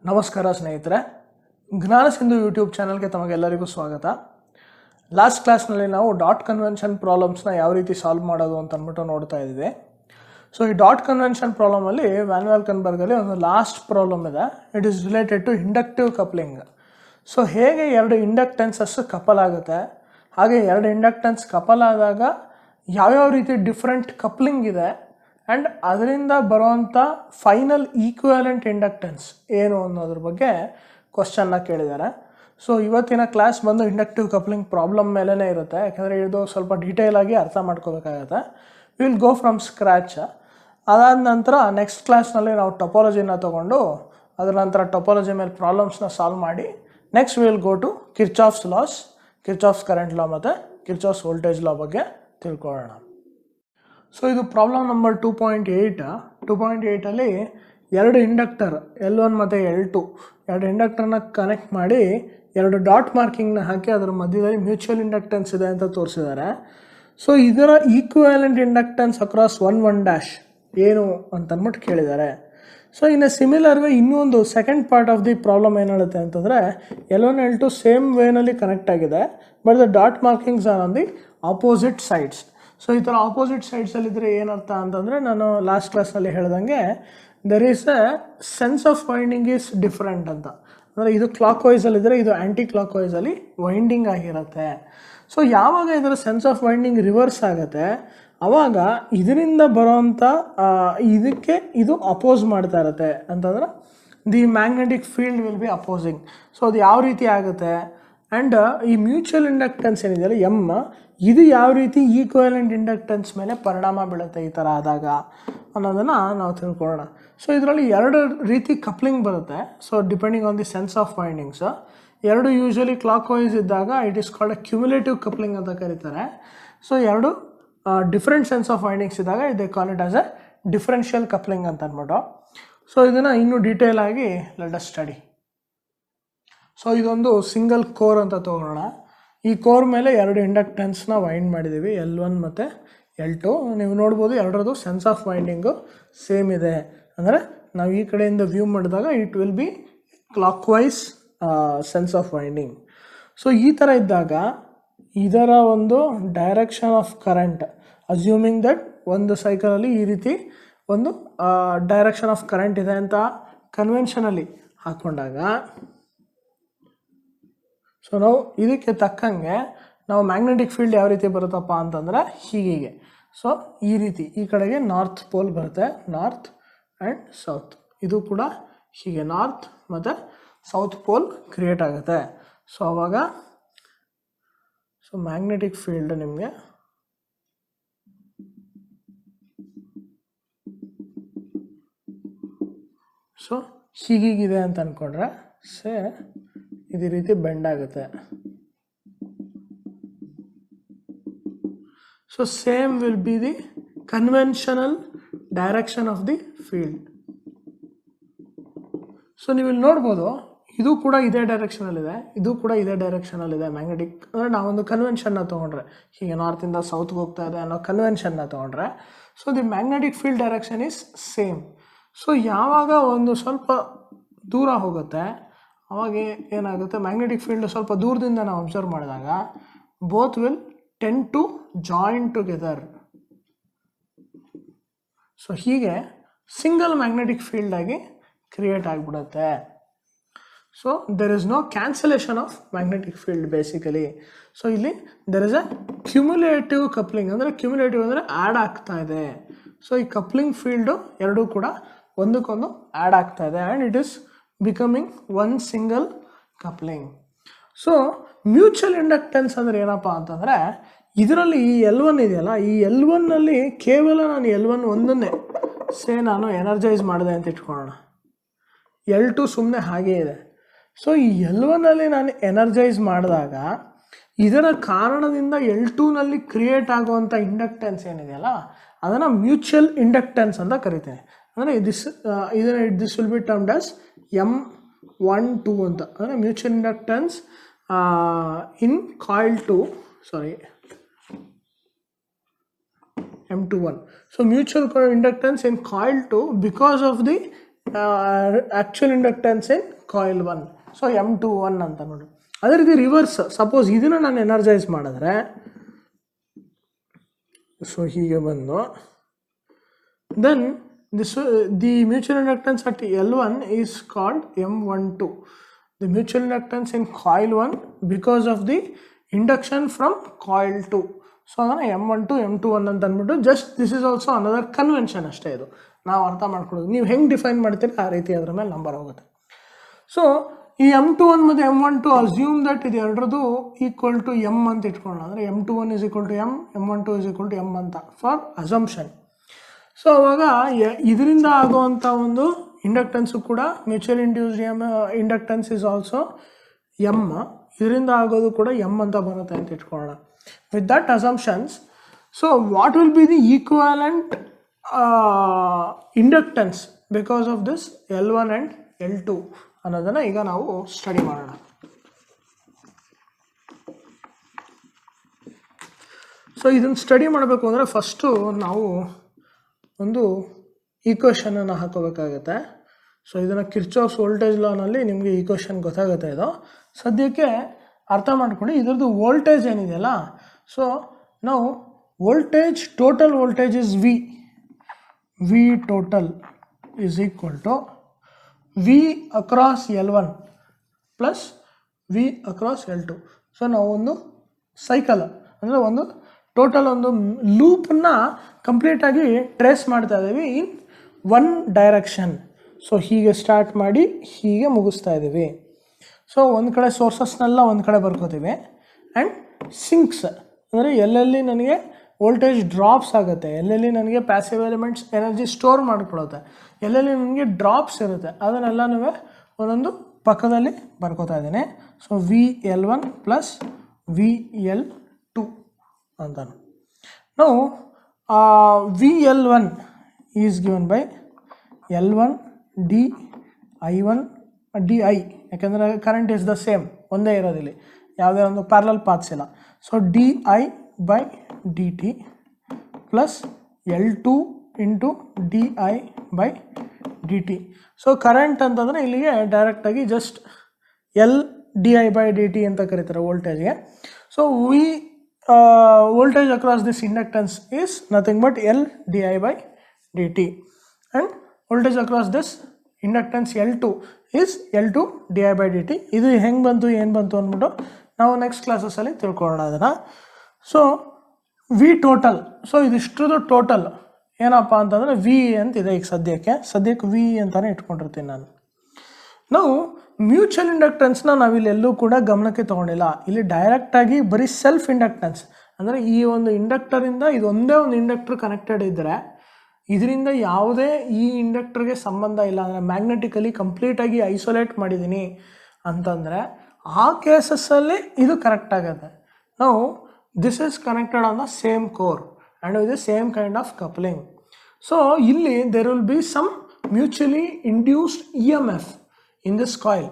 ನಮಸ್ಕಾರ ಸ್ನೇಹಿತರೆ, ಜ್ಞಾನ ಸಿಂಧು ಯೂಟ್ಯೂಬ್ ಚಾನಲ್ಗೆ ತಮಗೆಲ್ಲರಿಗೂ ಸ್ವಾಗತ. ಲಾಸ್ಟ್ ಕ್ಲಾಸ್ನಲ್ಲಿ ನಾವು ಡಾಟ್ ಕನ್ವೆನ್ಷನ್ ಪ್ರಾಬ್ಲಮ್ಸ್ನ ಯಾವ ರೀತಿ ಸಾಲ್ವ್ ಮಾಡೋದು ಅಂತ ಅಂದ್ಬಿಟ್ಟು ನೋಡ್ತಾ ಇದ್ದೀವಿ. ಸೊ ಈ ಡಾಟ್ ಕನ್ವೆನ್ಷನ್ ಪ್ರಾಬ್ಲಮಲ್ಲಿ ವ್ಯಾನ್ ವ್ಯಾಲ್ಕೆನ್ಬರ್ಗಲ್ಲಿ ಒಂದು ಲಾಸ್ಟ್ ಪ್ರಾಬ್ಲಮ್ ಇದೆ. It is related to inductive coupling. So ಹೇಗೆ ಎರಡು ಇಂಡಕ್ಟೆನ್ಸಸ್ ಕಪಲ್ ಆಗುತ್ತೆ, ಹಾಗೆ ಎರಡು ಇಂಡಕ್ಟೆನ್ಸ್ ಕಪಲ್ ಆದಾಗ ಯಾವ್ಯಾವ ರೀತಿ ಡಿಫ್ರೆಂಟ್ ಕಪ್ಲಿಂಗ್ ಇದೆ ಆ್ಯಂಡ್ ಅದರಿಂದ ಬರುವಂಥ ಫೈನಲ್ ಈಕ್ವಾಲೆಂಟ್ ಇಂಡಕ್ಟೆನ್ಸ್ ಏನು ಅನ್ನೋದ್ರ ಬಗ್ಗೆ ಕ್ವಶನ್ನ ಕೇಳಿದ್ದಾರೆ. ಸೊ ಇವತ್ತಿನ ಕ್ಲಾಸ್ ಬಂದು ಇಂಡಕ್ಟಿವ್ ಕಪ್ಲಿಂಗ್ ಪ್ರಾಬ್ಲಮ್ ಮೇಲೇ ಇರುತ್ತೆ, ಯಾಕಂದರೆ ಇದು ಸ್ವಲ್ಪ ಡೀಟೇಲಾಗಿ ಅರ್ಥ ಮಾಡ್ಕೋಬೇಕಾಗತ್ತೆ. Will go from scratch. ಅದಾದ ನಂತರ ನೆಕ್ಸ್ಟ್ ಕ್ಲಾಸ್ನಲ್ಲಿ ನಾವು ಟೊಪಾಲಜಿನ ತೊಗೊಂಡು ಅದರ ನಂತರ ಟೊಪಾಲಜಿ ಮೇಲೆ ಪ್ರಾಬ್ಲಮ್ಸ್ನ ಸಾಲ್ವ್ ಮಾಡಿ next will go to Kirchhoff's laws, Kirchhoff's current law ಮತ್ತು ಕಿರ್ಚಾಫ್ಸ್ ವೋಲ್ಟೇಜ್ ಲಾ ಬಗ್ಗೆ ತಿಳ್ಕೊಳ್ಳೋಣ. ಸೊ ಇದು ಪ್ರಾಬ್ಲಮ್ ನಂಬರ್ 2.8. 2.8ಅಲ್ಲಿ ಎರಡು ಇಂಡಕ್ಟರ್ L1 ಮತ್ತು L2 ಎರಡು ಇಂಡಕ್ಟರ್ನ ಕನೆಕ್ಟ್ ಮಾಡಿ ಎರಡು ಡಾಟ್ ಮಾರ್ಕಿಂಗ್ನ ಹಾಕಿ ಅದರ ಮಧ್ಯದಲ್ಲಿ ಮ್ಯೂಚುವಲ್ ಇಂಡಕ್ಟೆನ್ಸ್ ಇದೆ ಅಂತ ತೋರಿಸಿದ್ದಾರೆ. ಸೊ ಇದರ ಈಕ್ವಾಲೆಂಟ್ ಇಂಡಕ್ಟೆನ್ಸ್ ಅಕ್ರಾಸ್ 1 ಏನು ಅಂತಂದ್ಬಿಟ್ಟು ಕೇಳಿದ್ದಾರೆ. ಸೊ ಇನ್ನು ಸಿಮಿಲರ್ ವೇ ಇನ್ನೂ ಒಂದು second part of the problem ಏನು ಹೇಳುತ್ತೆ ಅಂತಂದರೆ L1 L2 ಸೇಮ್ ವೇನಲ್ಲಿ ಕನೆಕ್ಟ್ ಆಗಿದೆ, but the dot markings are on the opposite sides. So ಈ ಥರ ಆಪೋಸಿಟ್ ಸೈಡ್ಸಲ್ಲಿದ್ದರೆ ಏನರ್ಥ ಅಂತಂದರೆ, ನಾನು ಲಾಸ್ಟ್ ಕ್ಲಾಸ್ನಲ್ಲಿ ಹೇಳ್ದಂಗೆ there is A sense of winding is different ಅಂತ. ಅಂದರೆ ಇದು ಕ್ಲಾಕ್ ವೈಸಲ್ಲಿದ್ದರೆ ಇದು ಆ್ಯಂಟಿ ಕ್ಲಾಕ್ ವೈಸಲ್ಲಿ ವೈಂಡಿಂಗ್ ಆಗಿರುತ್ತೆ. ಸೊ ಯಾವಾಗ ಇದರ ಸೆನ್ಸ್ ಆಫ್ ವೈಂಡಿಂಗ್ ರಿವರ್ಸ್ ಆಗುತ್ತೆ ಆವಾಗ ಇದರಿಂದ ಬರೋವಂಥ ಇದಕ್ಕೆ ಇದು ಅಪೋಸ್ ಮಾಡ್ತಾ ಇರುತ್ತೆ. ಅಂತಂದ್ರೆ the magnetic field will be opposing. So ಅದು ಯಾವ ರೀತಿ ಆಗುತ್ತೆ ಆ್ಯಂಡ್ ಈ ಮ್ಯೂಚುವಲ್ ಇಂಡಕ್ಟೆನ್ಸ್ ಏನಿದೆಯಲ್ಲ ಎಮ್, ಇದು ಯಾವ ರೀತಿ ಈಕ್ವಾಲೆಂಟ್ ಇಂಡಕ್ಟೆನ್ಸ್ ಮೇಲೆ ಪರಿಣಾಮ ಬೀಳುತ್ತೆ ಈ ಥರ ಆದಾಗ ಅನ್ನೋದನ್ನು ನಾವು ತಿಳ್ಕೊಳ್ಳೋಣ. ಸೊ ಇದರಲ್ಲಿ ಎರಡು ರೀತಿ ಕಪ್ಲಿಂಗ್ ಬರುತ್ತೆ. So depending on the sense of windings. ಎರಡು ಯೂಶ್ವಲಿ ಕ್ಲಾಕ್ ವೈಸ್ ಇದ್ದಾಗ it is called A cumulative coupling ಅಂತ ಕರೀತಾರೆ. ಸೊ ಎರಡು ಡಿಫ್ರೆಂಟ್ ಸೆನ್ಸ್ ಆಫ್ ವೈಂಡಿಂಗ್ಸ್ ಇದ್ದಾಗ they call it as A differential coupling ಅಂತ ಅಂದ್ಬಿಟ್ಟು. ಸೊ ಇದನ್ನು ಇನ್ನೂ ಡೀಟೇಲ್ ಆಗಿ ಲೆಟ್ ಅಸ್ ಸ್ಟಡಿ. ಸೊ ಇದೊಂದು ಸಿಂಗಲ್ ಕೋರ್ ಅಂತ ತೊಗೊಳ್ಳೋಣ. ಈ ಕೋರ್ ಮೇಲೆ ಎರಡು ಇಂಡಕ್ಟೆನ್ಸ್ನ ವೈಂಡ್ ಮಾಡಿದ್ದೀವಿ, L1 ಮತ್ತು L2. ನೀವು ನೋಡ್ಬೋದು ಎರಡರದ್ದು ಸೆನ್ಸ್ ಆಫ್ ವೈಂಡಿಂಗು ಸೇಮ್ ಇದೆ. ಅಂದರೆ ನಾವು ಈ ಕಡೆಯಿಂದ ವ್ಯೂ ಮಾಡಿದಾಗ it will be clockwise sense of winding. So ಈ ಥರ ಇದ್ದಾಗ ಇದರ ಒಂದು direction of current, assuming that ಒಂದು ಸೈಕಲಲ್ಲಿ ಈ ರೀತಿ ಒಂದು ಡೈರೆಕ್ಷನ್ ಆಫ್ ಕರೆಂಟ್ ಇದೆ ಅಂತ ಕನ್ವೆನ್ಷನಲ್ಲಿ ಹಾಕ್ಕೊಂಡಾಗ, ಸೊ ನಾವು ಇದಕ್ಕೆ ತಕ್ಕಂಗೆ ನಾವು ಮ್ಯಾಗ್ನೆಟಿಕ್ ಫೀಲ್ಡ್ ಯಾವ ರೀತಿ ಬರುತ್ತಪ್ಪ ಅಂತಂದರೆ ಹೀಗೆ. ಸೊ ಈ ರೀತಿ ಈ ಕಡೆಗೆ ನಾರ್ತ್ ಪೋಲ್ ಬರುತ್ತೆ, ನಾರ್ತ್ ಆ್ಯಂಡ್ ಸೌತ್. ಇದು ಕೂಡ ಹೀಗೆ ನಾರ್ತ್ ಮತ್ತು ಸೌತ್ ಪೋಲ್ ಕ್ರಿಯೇಟ್ ಆಗುತ್ತೆ. ಸೊ ಆವಾಗ ಸೊ ಮ್ಯಾಗ್ನೆಟಿಕ್ ಫೀಲ್ಡ್ ನಿಮಗೆ ಸೊ ಹೀಗಿದೆ ಅಂತ ಅಂದ್ಕೊಂಡ್ರೆ ಇದೇ ರೀತಿ ಬೆಂಡ್ ಆಗುತ್ತೆ. So same will be the conventional direction of the field. So ನೀವು ಇಲ್ಲಿ ನೋಡ್ಬೋದು ಇದು ಕೂಡ ಇದೇ ಡೈರೆಕ್ಷನಲ್ಲಿದೆ, ಇದು ಕೂಡ ಇದೇ ಡೈರೆಕ್ಷನಲ್ಲಿದೆ. ಮ್ಯಾಗ್ನೆಟಿಕ್ ಅಂದರೆ ನಾವೊಂದು ಕನ್ವೆನ್ಷನ್ನ ತೊಗೊಂಡ್ರೆ ಹೀಗೆ ನಾರ್ತಿಂದ ಸೌತ್ಗೆ ಹೋಗ್ತಾ ಇದೆ ಅನ್ನೋ ಕನ್ವೆನ್ಷನ್ನ ತೊಗೊಂಡ್ರೆ so the magnetic field direction is same. So ಯಾವಾಗ ಒಂದು ಸ್ವಲ್ಪ ದೂರ ಹೋಗುತ್ತೆ ಅವಾಗ ಏನಾಗುತ್ತೆ, ಮ್ಯಾಗ್ನೆಟಿಕ್ ಫೀಲ್ಡ್ ಸ್ವಲ್ಪ ದೂರದಿಂದ ನಾವು ಅಬ್ಸರ್ವ್ ಮಾಡಿದಾಗ both will tend to join together. So ಹೀಗೆ ಸಿಂಗಲ್ ಮ್ಯಾಗ್ನೆಟಿಕ್ ಫೀಲ್ಡ್ ಆಗಿ ಕ್ರಿಯೇಟ್ ಆಗಿಬಿಡುತ್ತೆ. So there is no cancellation of magnetic field basically. So ಇಲ್ಲಿ there is a cumulative coupling. ಅಂದರೆ ಕ್ಯುಮುಲೇಟಿವ್ ಅಂದರೆ ಆ್ಯಡ್ ಆಗ್ತಾ ಇದೆ. ಸೊ ಈ ಕಪ್ಲಿಂಗ್ ಫೀಲ್ಡು ಎರಡೂ ಕೂಡ ಒಂದಕ್ಕೊಂದು ಆ್ಯಡ್ ಆಗ್ತಾ ಇದೆ and it is becoming one single coupling. So mutual inductance ಅಂದರೆ ಏನಪ್ಪ ಅಂತಂದರೆ ಇದರಲ್ಲಿ ಈ L1 ಇದೆಯಲ್ಲ, ಈ L1ನಲ್ಲಿ ಕೇವಲ ನಾನು L1 ಒಂದನ್ನೇ ನಾನು ಎನರ್ಜೈಸ್ ಮಾಡಿದೆ ಅಂತ ಇಟ್ಕೊಳ್ಳೋಣ. L2 ಸುಮ್ಮನೆ ಹಾಗೇ ಇದೆ. ಸೊ ಈ L1ನಲ್ಲಿ ನಾನು ಎನರ್ಜೈಸ್ ಮಾಡಿದಾಗ ಇದರ ಕಾರಣದಿಂದ L2ನಲ್ಲಿ ಕ್ರಿಯೇಟ್ ಆಗುವಂಥ ಇಂಡಕ್ಟೆನ್ಸ್ ಏನಿದೆಯಲ್ಲ ಅದನ್ನು ಮ್ಯೂಚುವಲ್ ಇಂಡಕ್ಟೆನ್ಸ್ ಅಂತ ಕರಿತೇನೆ. ಅಂದರೆ this will B termed as M12 ಅಂತ. ಅಂದರೆ mutual inductance in coil 2, M21. So mutual inductance in coil 2 because of the actual inductance in coil 1. So M21 ಅಂತ ನೋಡಿ. ಅದೇ ರೀತಿ ರಿವರ್ಸ್, ಸಪೋಸ್ ಇದನ್ನು ನಾನು ಎನರ್ಜೈಸ್ ಮಾಡಿದ್ರೆ, ಸೊ ಹೀಗೆ ಬಂದು then the mutual inductance at L1 is called M12. The mutual inductance in coil 1 because of the induction from coil 2. So ಅದನ್ನು M12 M21 ಅಂತ ಅಂದ್ಬಿಟ್ಟು, just this is also another convention ಅಷ್ಟೇ. ಇದು ನಾವು ಅರ್ಥ ಮಾಡ್ಕೊಳ್ಳೋದು, ನೀವು ಹೆಂಗೆ ಡಿಫೈನ್ ಮಾಡ್ತೀರಿ ಆ ರೀತಿ ಅದರ ಮೇಲೆ ನಂಬರ್ ಹೋಗುತ್ತೆ. ಸೊ ಈ M21 ಮತ್ತು M12 ಅಸ್ಯೂಮ್ ದಟ್ ಇದು ಎರಡರದು ಈಕ್ವಲ್ ಟು M ಅಂತ ಇಟ್ಕೊಳ್ಳೋಣ. ಅಂದರೆ M21 is equal to M, M12 is equal to M ಅಂತ ಫಾರ್ ಅಸಂಪ್ಷನ್. ಸೊ ಅವಾಗ ಇದರಿಂದ ಆಗುವಂಥ ಒಂದು ಇಂಡಕ್ಟೆನ್ಸು ಕೂಡ mutual induced inductance is also M, ಇದರಿಂದ ಆಗೋದು ಕೂಡ ಎಮ್ ಅಂತ ಬರುತ್ತೆ ಅಂತ ಇಟ್ಕೊಳ್ಳೋಣ. With that assumptions, so what will be the equivalent inductance because of this L1 and L2 ಅನ್ನೋದನ್ನು ಈಗ ನಾವು ಸ್ಟಡಿ ಮಾಡೋಣ. ಸೊ ಇದನ್ನು ಸ್ಟಡಿ ಮಾಡಬೇಕು ಅಂದರೆ ಫಸ್ಟು ನಾವು ಒಂದು ಈಕ್ವೇಷನನ್ನು ಹಾಕೋಬೇಕಾಗತ್ತೆ. ಸೊ ಇದನ್ನು ಕಿರ್ಚಾಫ್ಸ್ ವೋಲ್ಟೇಜ್ ಲಾನಲ್ಲಿ ನಿಮಗೆ ಈಕ್ವೇಷನ್ ಗೊತ್ತಾಗುತ್ತೆ. ಇದು ಸದ್ಯಕ್ಕೆ ಅರ್ಥ ಮಾಡ್ಕೊಂಡು ಇದರದ್ದು ವೋಲ್ಟೇಜ್ ಏನಿದೆಯಲ್ಲ, ಸೊ ನಾವು voltage, total voltage is V total is equal to V across L1 plus V across L2. So ನಾವು ಒಂದು ಸೈಕಲ್ ಅಂದರೆ ಒಂದು ಟೋಟಲ್ ಒಂದು ಲೂಪನ್ನ ಕಂಪ್ಲೀಟಾಗಿ ಟ್ರೇಸ್ ಮಾಡ್ತಾ ಇದ್ದೀವಿ ಇನ್ ಒನ್ ಡೈರೆಕ್ಷನ್. ಸೊ ಹೀಗೆ ಸ್ಟಾರ್ಟ್ ಮಾಡಿ ಹೀಗೆ ಮುಗಿಸ್ತಾ ಇದ್ದೀವಿ. ಸೊ ಒಂದು ಕಡೆ ಸೋರ್ಸಸ್ನೆಲ್ಲ ಒಂದು ಕಡೆ ಬರ್ಕೋತೀವಿ ಆ್ಯಂಡ್ ಸಿಂಕ್ಸ್ ಅಂದರೆ ಎಲ್ಲೆಲ್ಲಿ ನನಗೆ ವೋಲ್ಟೇಜ್ ಡ್ರಾಪ್ಸ್ ಆಗುತ್ತೆ, ಎಲ್ಲೆಲ್ಲಿ ನನಗೆ ಪ್ಯಾಸಿವ್ ಎಲಿಮೆಂಟ್ಸ್ ಎನರ್ಜಿ ಸ್ಟೋರ್ ಮಾಡ್ಕೊಳ್ಳುತ್ತೆ, ಎಲ್ಲೆಲ್ಲಿ ನನಗೆ ಡ್ರಾಪ್ಸ್ ಇರುತ್ತೆ, ಅದನ್ನೆಲ್ಲನೂ ಒಂದೊಂದು ಪಕ್ಕದಲ್ಲಿ ಬರ್ಕೋತಾ ಇದ್ದೀನಿ. ಸೊ VL1 ಪ್ಲಸ್ VL2 ಅಂತ. ನಾವು VL1 is given by L1 dI1 di, ಯಾಕೆಂದರೆ ಕರೆಂಟ್ ಇಸ್ ದ ಸೇಮ್, ಒಂದೇ ಇರೋದಿಲ್ಲ, ಯಾವುದೇ ಒಂದು ಪ್ಯಾರಲಲ್ ಪಾತ್ಸ್ ಇಲ್ಲ. So di by dt plus L2 into di by dt. So current ಅಂತಂದರೆ ಇಲ್ಲಿಗೆ ಡೈರೆಕ್ಟಾಗಿ just L di by dt ಅಂತ ಕರೀತಾರೆ ವೋಲ್ಟೇಜ್ಗೆ. So voltage across this inductance is nothing but L di by dt, and voltage across this inductance L2 is L2 di by dt. ಇದು ಹೆಂಗೆ ಬಂತು ಏನು ಬಂತು ಅಂದ್ಬಿಟ್ಟು ನಾವು ನೆಕ್ಸ್ಟ್ ಕ್ಲಾಸಸ್ಸಲ್ಲಿ ತಿಳ್ಕೊಳ್ಳೋಣ ಅದನ್ನು. ಸೊ ವಿ ಟೋಟಲ್, ಸೊ ಇದಿಷ್ಟರದ್ದು ಟೋಟಲ್ ಏನಪ್ಪ ಅಂತಂದರೆ ವಿ ಅಂತಿದೆ. ಈಗ ಸದ್ಯಕ್ಕೆ ವಿ ಅಂತಲೇ ಇಟ್ಕೊಂಡಿರ್ತೀನಿ ನಾನು. ನಾವು ಮ್ಯೂಚುವಲ್ ಇಂಡಕ್ಟೆನ್ಸ್ನ ನಾವಿಲ್ಲೆಲ್ಲೂ ಕೂಡ ಗಮನಕ್ಕೆ ತೊಗೊಂಡಿಲ್ಲ. ಇಲ್ಲಿ ಡೈರೆಕ್ಟಾಗಿ ಬರೀ ಸೆಲ್ಫ್ ಇಂಡಕ್ಟೆನ್ಸ್ ಅಂದರೆ ಈ ಒಂದು ಇಂಡಕ್ಟರಿಂದ ಇದೊಂದೇ ಒಂದು ಇಂಡಕ್ಟರ್ ಕನೆಕ್ಟೆಡ್ ಇದ್ದರೆ ಇದರಿಂದ ಯಾವುದೇ ಈ ಇಂಡಕ್ಟರ್ಗೆ ಸಂಬಂಧ ಇಲ್ಲ, ಅಂದರೆ ಮ್ಯಾಗ್ನೆಟಿಕಲಿ ಕಂಪ್ಲೀಟಾಗಿ ಐಸೋಲೇಟ್ ಮಾಡಿದ್ದೀನಿ ಅಂತಂದರೆ ಆ ಕೇಸಸ್ಸಲ್ಲಿ ಇದು ಕರೆಕ್ಟ್ ಆಗುತ್ತೆ. ನಾವು this is connected on the same core and with the same kind of coupling. So ಇಲ್ಲಿ there will be some mutually induced EMF in this coil.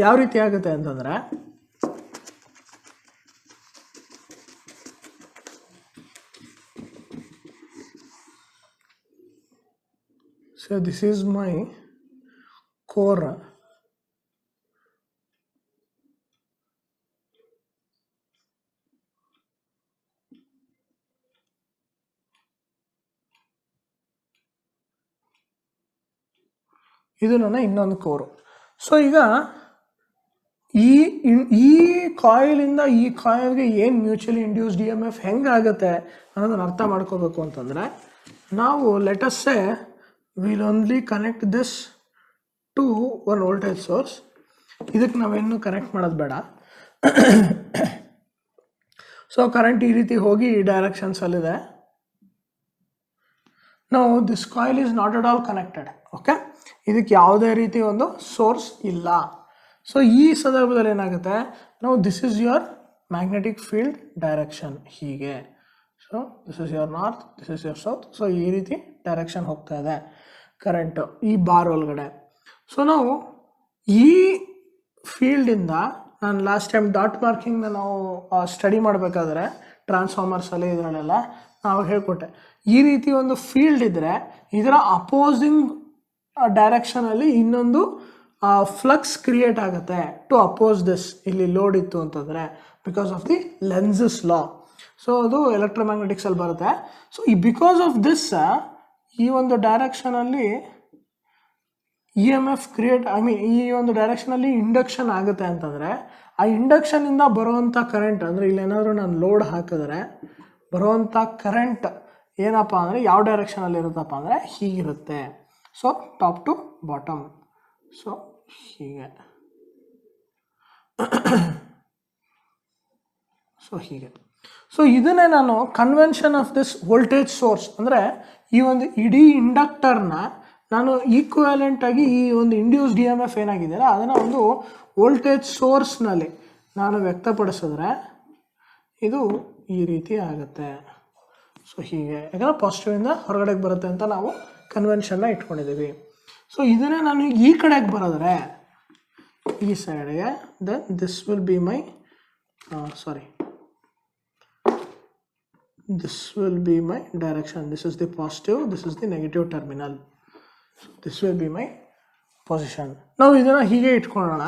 ಯಾವ ರೀತಿ ಆಗುತ್ತೆ ಅಂತಂದರೆ, so this is my core. ಇದು ನನ್ನ ಇನ್ನೊಂದು ಕೋರು. ಸೊ ಈಗ ಈ ಕಾಯಿಲಿಂದ ಈ ಕಾಯಿಲ್ಗೆ ಏನು ಮ್ಯೂಚುವಲಿ ಇಂಡ್ಯೂಸ್ಡ್ EMF ಹೆಂಗಾಗುತ್ತೆ ಅನ್ನೋದನ್ನು ಅರ್ಥ ಮಾಡ್ಕೋಬೇಕು ಅಂತಂದರೆ, ನಾವು let us say will only connect this to one voltage source. ಇದಕ್ಕೆ ನಾವೇನು ಕನೆಕ್ಟ್ ಮಾಡೋದು ಬೇಡ. ಸೊ ಕರೆಂಟ್ ಈ ರೀತಿ ಹೋಗಿ ಈ ಡೈರೆಕ್ಷನ್ಸಲ್ಲಿದೆ. ನಾವು this coil is not at all connected. Okay, ಇದಕ್ಕೆ ಯಾವುದೇ ರೀತಿ ಒಂದು ಸೋರ್ಸ್ ಇಲ್ಲ. ಸೊ ಈ ಸಂದರ್ಭದಲ್ಲಿ ಏನಾಗುತ್ತೆ, ನಾವು this is your magnetic field direction ಹೀಗೆ. So this is your north, this is your south. So ಈ ರೀತಿ ಡೈರೆಕ್ಷನ್ ಹೋಗ್ತಾ ಇದೆ ಕರೆಂಟು ಈ ಬಾರ್ ಒಳಗಡೆ. ಸೊ ನಾವು ಈ ಫೀಲ್ಡಿಂದ, ನಾನು ಲಾಸ್ಟ್ ಟೈಮ್ ಡಾಟ್ ಮಾರ್ಕಿಂಗ್ನ ನಾವು ಸ್ಟಡಿ ಮಾಡಬೇಕಾದ್ರೆ ಟ್ರಾನ್ಸ್ಫಾರ್ಮರ್ಸಲ್ಲಿ ಇದರಲ್ಲೆಲ್ಲ ನಾವು ಹೇಳ್ಕೊಟ್ಟೆ, ಈ ರೀತಿ ಒಂದು ಫೀಲ್ಡ್ ಇದ್ದರೆ ಇದರ ಅಪೋಸಿಂಗ್ ಡೈರೆಕ್ಷನಲ್ಲಿ ಇನ್ನೊಂದು ಫ್ಲಕ್ಸ್ ಕ್ರಿಯೇಟ್ ಆಗುತ್ತೆ ಟು ಅಪೋಸ್ ದಿಸ್. ಇಲ್ಲಿ ಲೋಡ್ ಇತ್ತು ಅಂತಂದರೆ because of the lenses law. So ಅದು ಎಲೆಕ್ಟ್ರೋಮ್ಯಾಗ್ನೆಟಿಕ್ಸಲ್ಲಿ ಬರುತ್ತೆ. ಸೊ ಈ ಬಿಕಾಸ್ ಆಫ್ ದಿಸ್ ಈ ಒಂದು ಡೈರೆಕ್ಷನಲ್ಲಿ ಇ ಎಮ್ ಎಫ್ ಕ್ರಿಯೇಟ್ ಈ ಒಂದು ಡೈರೆಕ್ಷನಲ್ಲಿ ಇಂಡಕ್ಷನ್ ಆಗುತ್ತೆ ಅಂತಂದರೆ ಆ ಇಂಡಕ್ಷನಿಂದ ಬರುವಂಥ ಕರೆಂಟ್ ಅಂದರೆ ಇಲ್ಲೇನಾದರೂ ನಾನು ಲೋಡ್ ಹಾಕಿದ್ರೆ ಬರುವಂಥ ಕರೆಂಟ್ ಏನಪ್ಪ ಅಂದರೆ ಯಾವ ಡೈರೆಕ್ಷನಲ್ಲಿ ಇರುತ್ತಪ್ಪ ಅಂದರೆ ಹೀಗಿರುತ್ತೆ. So top to bottom. So ಹೀಗೆ ಹೀಗೆ. ಸೊ ಇದನ್ನೇ ನಾನು convention of this voltage source ಅಂದರೆ ಈ ಒಂದು ಇಡೀ ಇಂಡಕ್ಟರ್ನ ನಾನು ಈಕ್ವಾಲೆಂಟಾಗಿ ಈ ಒಂದು ಇಂಡ್ಯೂಸ್ಡ್ ಇ ಎಮ್ ಎಫ್ ಏನಾಗಿದೆಯಲ್ಲ ಅದನ್ನು ಒಂದು ವೋಲ್ಟೇಜ್ ಸೋರ್ಸ್ನಲ್ಲಿ ನಾನು ವ್ಯಕ್ತಪಡಿಸಿದ್ರೆ ಇದು ಈ ರೀತಿ ಆಗುತ್ತೆ. ಸೊ ಹೀಗೆ, ಯಾಕಂದರೆ ಪಾಸಿಟಿವಿಂದ ಹೊರಗಡೆಗೆ ಬರುತ್ತೆ ಅಂತ ನಾವು ಕನ್ವೆನ್ಷನ್ನ ಇಟ್ಕೊಂಡಿದ್ದೀವಿ. ಸೊ ಇದನ್ನೇ ನಾನು ಈ ಕಡೆಗೆ ಬರೋದ್ರೆ ಈ ಸೈಡ್ಗೆ, then this will be my this will be my direction. This is the positive, this is the negative terminal. So this will be my position. Now ಇದನ್ನ ಹೀಗೆ ಇಟ್ಕೊಳ್ಳೋಣ.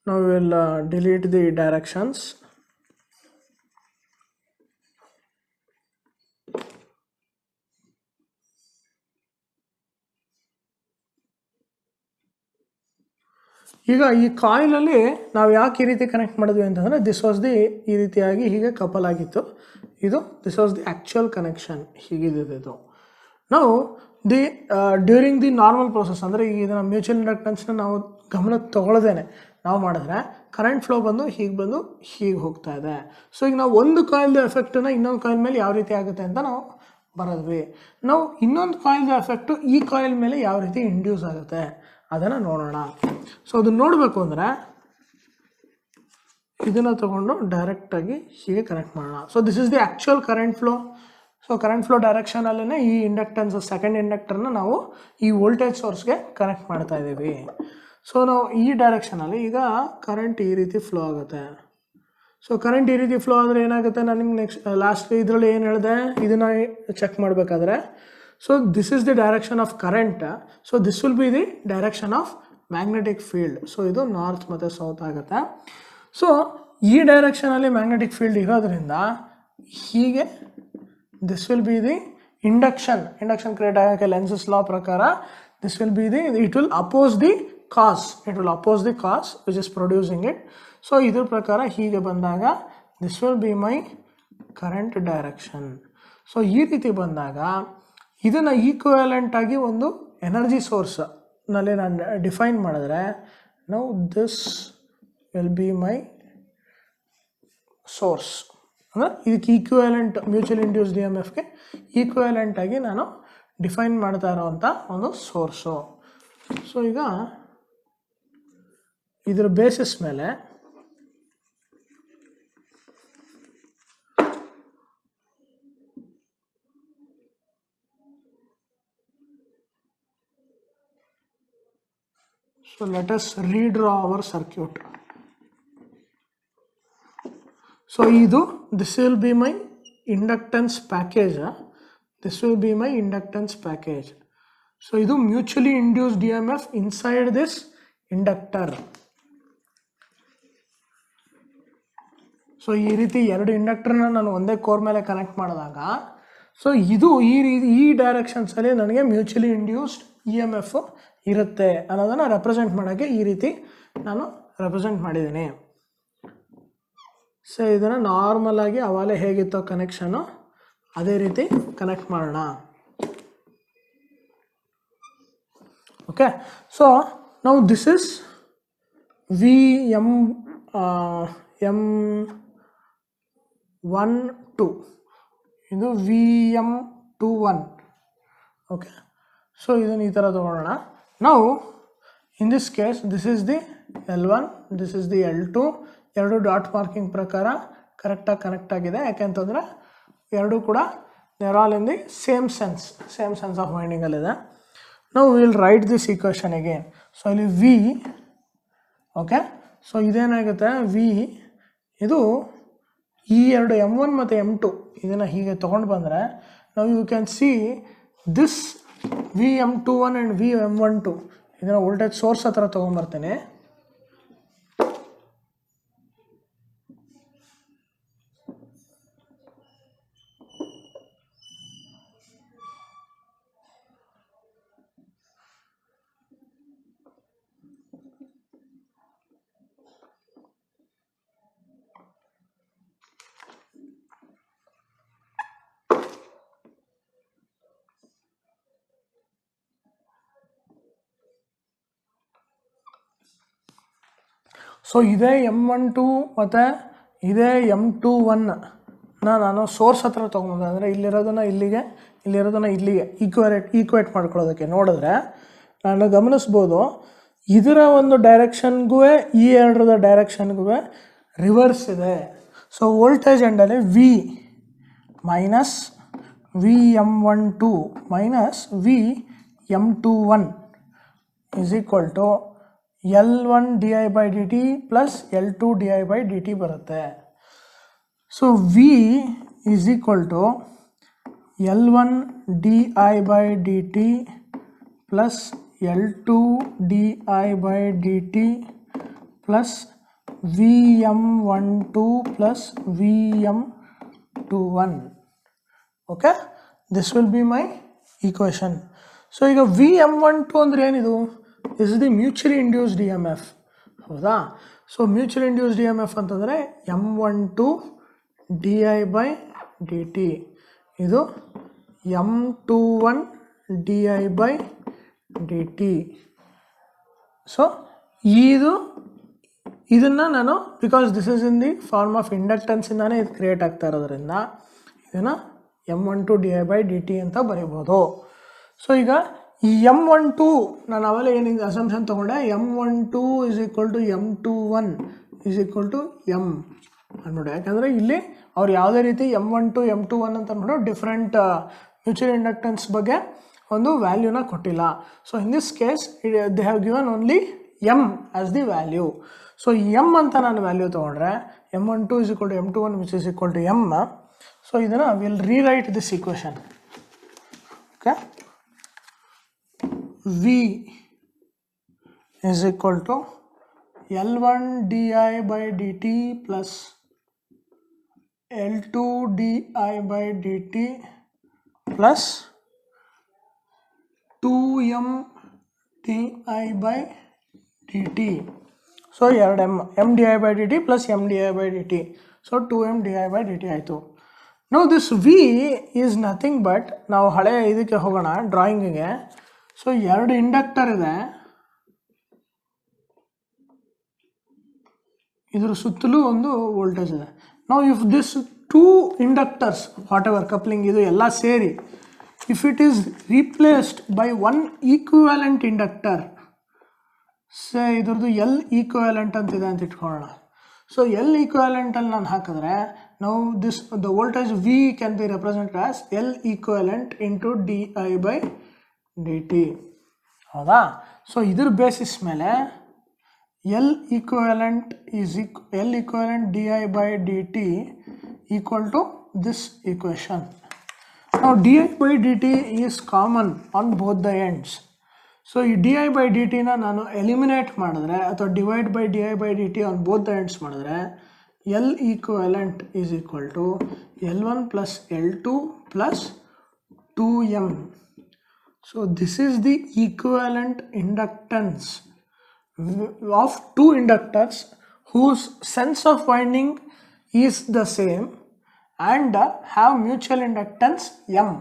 Now we will delete the directions. ಈಗ ಈ ಕಾಯಿಲಲ್ಲಿ ನಾವು ಯಾಕೆ ಈ ರೀತಿ connect ಮಾಡಿದ್ವಿ ಅಂತಂದರೆ ದಿಸ್ ವಾಸ್ ದಿ ಈ ರೀತಿಯಾಗಿ ಹೀಗೆ ಕಪಲ್ ಆಗಿತ್ತು. This was the actual connection, ಹೀಗಿದ್ದು. ನಾವು ಡ್ಯೂರಿಂಗ್ ದಿ ನಾರ್ಮಲ್ ಪ್ರೊಸೆಸ್ ಅಂದರೆ ಈಗ ಇದನ್ನು ಮ್ಯೂಚುವಲ್ ಇಂಡಕ್ಟೆನ್ಸ್ನ ನಾವು ಗಮನಕ್ಕೆ ತೊಗೊಳ್ದೇನೆ ನಾವು ಮಾಡಿದ್ರೆ ಕರೆಂಟ್ ಫ್ಲೋ ಬಂದು ಹೀಗೆ ಹೋಗ್ತಾ ಇದೆ. ಸೊ ಈಗ ನಾವು ಒಂದು ಕಾಯಿಲ್ದ ಎಫೆಕ್ಟನ್ನು ಇನ್ನೊಂದು ಕಾಯಿಲ್ ಮೇಲೆ ಯಾವ ರೀತಿ ಆಗುತ್ತೆ ಅಂತ ನಾವು ಬರೆದ್ವಿ. ನಾವು ಇನ್ನೊಂದು ಕಾಯಿಲ್ದ ಎಫೆಕ್ಟು ಈ ಕಾಯಿಲ್ ಮೇಲೆ ಯಾವ ರೀತಿ ಇಂಡ್ಯೂಸ್ ಆಗುತ್ತೆ ಅದನ್ನು ನೋಡೋಣ. ಸೊ ಅದನ್ನು ನೋಡಬೇಕು ಅಂದರೆ ಇದನ್ನು ತಗೊಂಡು ಡೈರೆಕ್ಟಾಗಿ ಹೀಗೆ ಕನೆಕ್ಟ್ ಮಾಡೋಣ. So this is the actual current flow. So current flow ಡೈರೆಕ್ಷನಲ್ಲೇ ಈ ಇಂಡಕ್ಟೆನ್ಸ್ ಸೆಕೆಂಡ್ ಇಂಡಕ್ಟರ್ನ ನಾವು ಈ ವೋಲ್ಟೇಜ್ ಸೋರ್ಸ್ಗೆ ಕನೆಕ್ಟ್ ಮಾಡ್ತಾ ಇದ್ದೀವಿ. ಸೊ ನಾವು ಈ ಡೈರೆಕ್ಷನಲ್ಲಿ ಈಗ ಕರೆಂಟ್ ಈ ರೀತಿ ಫ್ಲೋ ಆಗುತ್ತೆ. ಸೊ ಕರೆಂಟ್ ಈ ರೀತಿ ಫ್ಲೋ ಆದರೆ ಏನಾಗುತ್ತೆ, ನಾನು ನಿಮ್ಗೆ ಲಾಸ್ಟ್ ಇದರಲ್ಲಿ ಏನು ಹೇಳಿದೆ ಇದನ್ನು ಚೆಕ್ ಮಾಡಬೇಕಾದ್ರೆ, so this is the direction of current, so this will be the direction of magnetic field. so ಇದು ನಾರ್ತ್ ಮತ್ತು ಸೌತ್ ಆಗುತ್ತೆ. ಸೊ ಈ ಡೈರೆಕ್ಷನಲ್ಲಿ ಮ್ಯಾಗ್ನೆಟಿಕ್ ಫೀಲ್ಡ್ ಇರೋದ್ರಿಂದ ಹೀಗೆ this will be the induction create ಆಗೋಕ್ಕೆ ಲೆನ್ಸಸ್ ಲಾ ಪ್ರಕಾರ this will be the it will oppose the cos which is producing it. So ಇದ್ರ ಪ್ರಕಾರ ಹೀಗೆ ಬಂದಾಗ this will be my current direction. So ಈ ರೀತಿ ಬಂದಾಗ ಇದನ್ನು ಈಕ್ವಾಲೆಂಟಾಗಿ ಒಂದು ಎನರ್ಜಿ ಸೋರ್ಸ್ನಲ್ಲಿ ನಾನು ಡಿಫೈನ್ ಮಾಡಿದ್ರೆ ನಾವು this will be my source. ಅಂದರೆ ಇದಕ್ಕೆ equivalent mutual induced E M ಎಫ್ಗೆ ಈಕ್ವಾಲೆಂಟಾಗಿ ನಾನು ಡಿಫೈನ್ ಮಾಡ್ತಾ ಇರೋವಂಥ ಒಂದು ಸೋರ್ಸು. ಸೊ ಈಗ ಇದರ ಬೇಸಿಸ್ ಮೇಲೆ so let us redraw our circuit. So this will be my inductance package. So ಇದು mutually induced EMF inside this inductor. So ಈ ರೀತಿ ಎರಡು ಇಂಡಕ್ಟರ್ನ ನಾನು ಒಂದೇ ಕೋರ್ ಮೇಲೆ ಕನೆಕ್ಟ್ ಮಾಡಿದಾಗ ಸೊ ಇದು ಈ ಡೈರೆಕ್ಷನ್ಸಲ್ಲಿ ನನಗೆ mutually induced E M F ಇರುತ್ತೆ ಅನ್ನೋದನ್ನು ರೆಪ್ರೆಸೆಂಟ್ ಮಾಡೋಕ್ಕೆ ಈ ರೀತಿ ನಾನು ರೆಪ್ರೆಸೆಂಟ್ ಮಾಡಿದ್ದೀನಿ. ಸೊ ಇದನ್ನು ನಾರ್ಮಲಾಗಿ ಅವಾಗಲೇ ಹೇಗಿತ್ತೋ ಕನೆಕ್ಷನು ಅದೇ ರೀತಿ ಕನೆಕ್ಟ್ ಮಾಡೋಣ. ಓಕೆ, ಸೊ ನಾವು ದಿಸ್ ಇಸ್ VM12, ಇದು VM21. ಓಕೆ, ಸೊ ಇದನ್ನು ಈ ಥರ ತೊಗೊಳ್ಳೋಣ. ನಾವು ಇನ್ this case this is the L1, this is the L2. ಎರಡು ಡಾಟ್ ಮಾರ್ಕಿಂಗ್ ಪ್ರಕಾರ ಕರೆಕ್ಟಾಗಿ ಕನೆಕ್ಟ್ ಆಗಿದೆ. ಯಾಕೆಂತಂದರೆ ಎರಡೂ ಕೂಡ there all in the same sense of ವೈಂಡಿಂಗಲ್ಲಿದೆ. ನಾವು will write this equation again. So ಇಲ್ಲಿ ವಿ, ಓಕೆ, ಸೊ ಇದೇನಾಗುತ್ತೆ ವಿ ಇದು ಈ ಎರಡು M1 ಮತ್ತು M2 ಇದನ್ನು ಹೀಗೆ ತೊಗೊಂಡು ಬಂದರೆ ನಾವು you can see this VM21 and VM12 ಇದನ್ನು ವೋಲ್ಟೇಜ್ ಸೋರ್ಸ್ ಹತ್ರ ತೊಗೊಂಬರ್ತೇನೆ. ಸೊ ಇದೇ M12 ಮತ್ತು ಇದೇ M21 ನಾನು ಸೋರ್ಸ್ ಹತ್ರ ತೊಗೊಂಬಂದೆ. ಅಂದರೆ ಇಲ್ಲಿರೋದನ್ನು ಇಲ್ಲಿಗೆ, ಇಲ್ಲಿರೋದನ್ನು ಇಲ್ಲಿಗೆ ಈಕ್ವೇಟ್ ಮಾಡ್ಕೊಳ್ಳೋದಕ್ಕೆ ನೋಡಿದ್ರೆ ನಾನು ಗಮನಿಸ್ಬೋದು ಇದರ ಒಂದು ಡೈರೆಕ್ಷನ್ಗೂ ಈ ಎರಡರದ ಡೈರೆಕ್ಷನ್ಗೂ ರಿವರ್ಸ್ ಇದೆ. ಸೊ ವೋಲ್ಟೇಜ್ ಎಂಡಲ್ಲಿ V minus VM12 minus VM21 is equal to L1 di/dt plus L2 di/dt ಬರುತ್ತೆ. So V is equal to L1 di/dt plus L2 di/dt plus VM12 plus VM21. Okay, this will be my equation. So ಈಗ VM12 ಅಂದರೆ ಏನಿದು? This is the mutually induced EMF. ಹೌದಾ? So mutually induced EMF ಅಂತಂದರೆ M12 di/dt, ಇದು M21 di/dt. So ಇದನ್ನು ನಾನು because this is in the form of ಇಂಡಕ್ಟೆನ್ಸಿಂದಾನೇ ಇದು ಕ್ರಿಯೇಟ್ ಆಗ್ತಾ ಇರೋದ್ರಿಂದ ಇದನ್ನು M12 di/dt ಅಂತ ಬರೀಬೋದು. ಸೊ ಈಗ ಈ M12 ನಾನು ಅವೆಲ್ಲ ಏನಿದೆ ಅಸಂಪ್ಷನ್ ತೊಗೊಂಡೆ, M12 is equal to M21 is equal to M ಅಂದ್ಬಿಟ್ಟು. ಯಾಕಂದರೆ ಇಲ್ಲಿ ಅವ್ರು ಯಾವುದೇ ರೀತಿ M12 M21 ಅಂತ ಅಂದ್ಬಿಟ್ಟು ಡಿಫ್ರೆಂಟ್ ಮ್ಯೂಚುವಲ್ ಇಂಡಕ್ಟೆನ್ಸ್ ಬಗ್ಗೆ ಒಂದು ವ್ಯಾಲ್ಯೂನ ಕೊಟ್ಟಿಲ್ಲ. So in this case they have given only M as the value. So M ಅಂತ ನಾನು ವ್ಯಾಲ್ಯೂ ತೊಗೊಂಡ್ರೆ M12 is equal to M21 which is equal to M. So ಇದನ್ನು will rewrite this equation. Okay, V is equal to L1 di/dt plus L2 di/dt plus 2M di/dt. So M di/dt plus M di/dt. So 2M di/dt ಆಯಿತು. Now this V is nothing but, ನಾವು ಹಳೆ ಇದಕ್ಕೆ ಹೋಗೋಣ ಡ್ರಾಯಿಂಗಿಗೆ. So ಎರಡು inductor ಇದೆ, ಇದರ ಸುತ್ತಲೂ ಒಂದು ವೋಲ್ಟೇಜ್ ಇದೆ. ನಾವು if this two inductors whatever coupling ಇದು ಎಲ್ಲ ಸೇರಿ if it is replaced by one equivalent inductor, say ಇದ್ರದ್ದು L ಈಕ್ವಿವ್ಯಾಲೆಂಟ್ ಅಂತಿದೆ ಅಂತ ಇಟ್ಕೊಳ್ಳೋಣ. ಸೊ L ಈಕ್ವಿವ್ಯಾಲೆಂಟಲ್ಲಿ ನಾನು ಹಾಕಿದ್ರೆ ನಾವು the voltage V can be represented as L equivalent into di/dt. ಹೌದಾ? ಸೊ ಇದ್ರ ಬೇಸಿಸ್ ಮೇಲೆ L equivalent di/dt equal to this equation. ನಾವು di/dt is common on both the ends. So ಈ di/dtನ ನಾನು ಎಲಿಮಿನೇಟ್ ಮಾಡಿದ್ರೆ ಅಥವಾ divide by di/dt on both the ends ಮಾಡಿದ್ರೆ L equivalent is equal to L1 plus L2 plus 2M. So this is the equivalent inductance of two inductors whose sense of winding is the same and have mutual inductance M.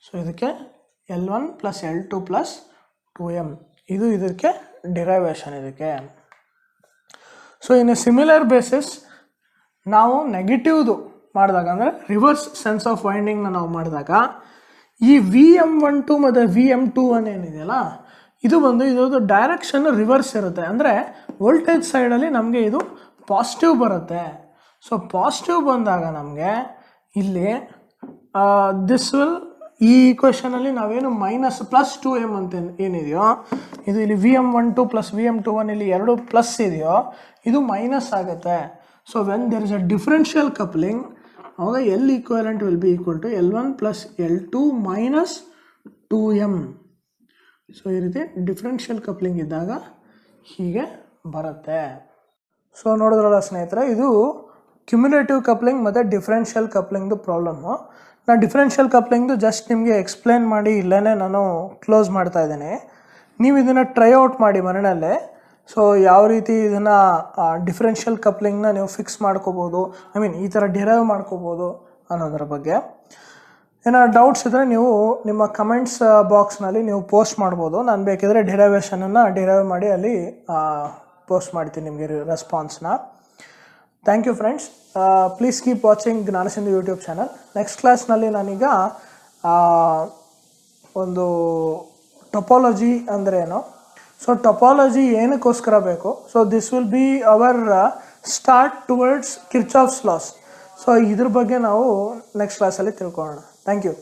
So ಇದಕ್ಕೆ L1 plus L2 plus 2M. ಇದು ಇದಕ್ಕೆ derivation ಇದಕ್ಕೆ. So in a similar basis ನಾವು ನೆಗೆಟಿವ್ದು ಮಾಡಿದಾಗ ಅಂದರೆ reverse sense of ವೈಂಡಿಂಗ್ನ ನಾವು ಮಾಡಿದಾಗ ಈ VM12 ಮತ್ತು VM21 ಏನಿದೆಯಲ್ಲ ಇದು ಬಂದು ಇದರದ್ದು ಡೈರೆಕ್ಷನ್ ರಿವರ್ಸ್ ಇರುತ್ತೆ. ಅಂದರೆ ವೋಲ್ಟೇಜ್ ಸೈಡಲ್ಲಿ ನಮಗೆ ಇದು ಪಾಸಿಟಿವ್ ಬರುತ್ತೆ. ಸೊ ಪಾಸಿಟಿವ್ ಬಂದಾಗ ನಮಗೆ ಇಲ್ಲಿ ದಿಸ್ ವಿಲ್ ಈ ಈಕ್ವೇಷನಲ್ಲಿ ನಾವೇನು ಮೈನಸ್ ಪ್ಲಸ್ 2M ಅಂತ ಏನಿದೆಯೋ ಇದು ಇಲ್ಲಿ VM12 ಪ್ಲಸ್ VM21 ಇಲ್ಲಿ ಎರಡು ಪ್ಲಸ್ ಇದೆಯೋ ಇದು ಮೈನಸ್ ಆಗುತ್ತೆ. So when there is a differential coupling ಆವಾಗ L equivalent will be equal to L1 plus L2 minus 2M. ಸೊ ಈ ರೀತಿ ಡಿಫರೆನ್ಷಿಯಲ್ ಕಪ್ಲಿಂಗ್ ಇದ್ದಾಗ ಹೀಗೆ ಬರುತ್ತೆ. ಸೊ ನೋಡಿದ್ರಲ್ಲ ಸ್ನೇಹಿತರೆ, ಇದು ಕ್ಯುಮ್ಯುಲೇಟಿವ್ ಕಪ್ಲಿಂಗ್ ಮತ್ತು ಡಿಫರೆನ್ಷಿಯಲ್ ಕಪ್ಲಿಂಗ್ದು ಪ್ರಾಬ್ಲಮ್ಮು. ನಾನು ಡಿಫರೆನ್ಷಿಯಲ್ ಕಪ್ಲಿಂಗ್ದು ಜಸ್ಟ್ ನಿಮಗೆ ಎಕ್ಸ್ಪ್ಲೇನ್ ಮಾಡಿ ಇಲ್ಲೇ ನಾನು ಕ್ಲೋಸ್ ಮಾಡ್ತಾ ಇದ್ದೀನಿ. ನೀವು ಇದನ್ನು ಟ್ರೈ ಔಟ್ ಮಾಡಿ ಮನೆಯಲ್ಲೇ. ಸೊ ಯಾವ ರೀತಿ ಇದನ್ನು ಡಿಫರೆನ್ಷಿಯಲ್ ಕಪ್ಲಿಂಗ್ನ ನೀವು ಫಿಕ್ಸ್ ಮಾಡ್ಕೋಬೋದು, ಈ ಥರ ಡಿರೈವ್ ಮಾಡ್ಕೋಬೋದು ಅನ್ನೋದ್ರ ಬಗ್ಗೆ. ಏನಾದ್ರು ಡೌಟ್ಸ್ ಇದ್ದರೆ ನೀವು ನಿಮ್ಮ ಕಮೆಂಟ್ಸ್ ಬಾಕ್ಸ್ನಲ್ಲಿ ನೀವು ಪೋಸ್ಟ್ ಮಾಡ್ಬೋದು. ನಾನು ಬೇಕಿದ್ರೆ ಡಿರೈವೇಷನನ್ನು ಡಿರೈವ್ ಮಾಡಿ ಅಲ್ಲಿ ಪೋಸ್ಟ್ ಮಾಡ್ತೀನಿ ನಿಮಗೆ ರೆಸ್ಪಾನ್ಸ್ನ. Thank you friends. Please keep watching Jnanasindhu YouTube channel. Next ಕ್ಲಾಸ್ನಲ್ಲಿ ನಾನೀಗ ಒಂದು ಟೊಪಾಲಜಿ ಅಂದ್ರೇನು, ಸೊ ಟೊಪಾಲಜಿ ಏನಕ್ಕೋಸ್ಕರ ಬೇಕು, so this will be our start towards Kirchhoff's laws. So ಇದ್ರ ಬಗ್ಗೆ ನಾವು ನೆಕ್ಸ್ಟ್ ಕ್ಲಾಸಲ್ಲಿ ತಿಳ್ಕೊಳ್ಳೋಣ. Thank you.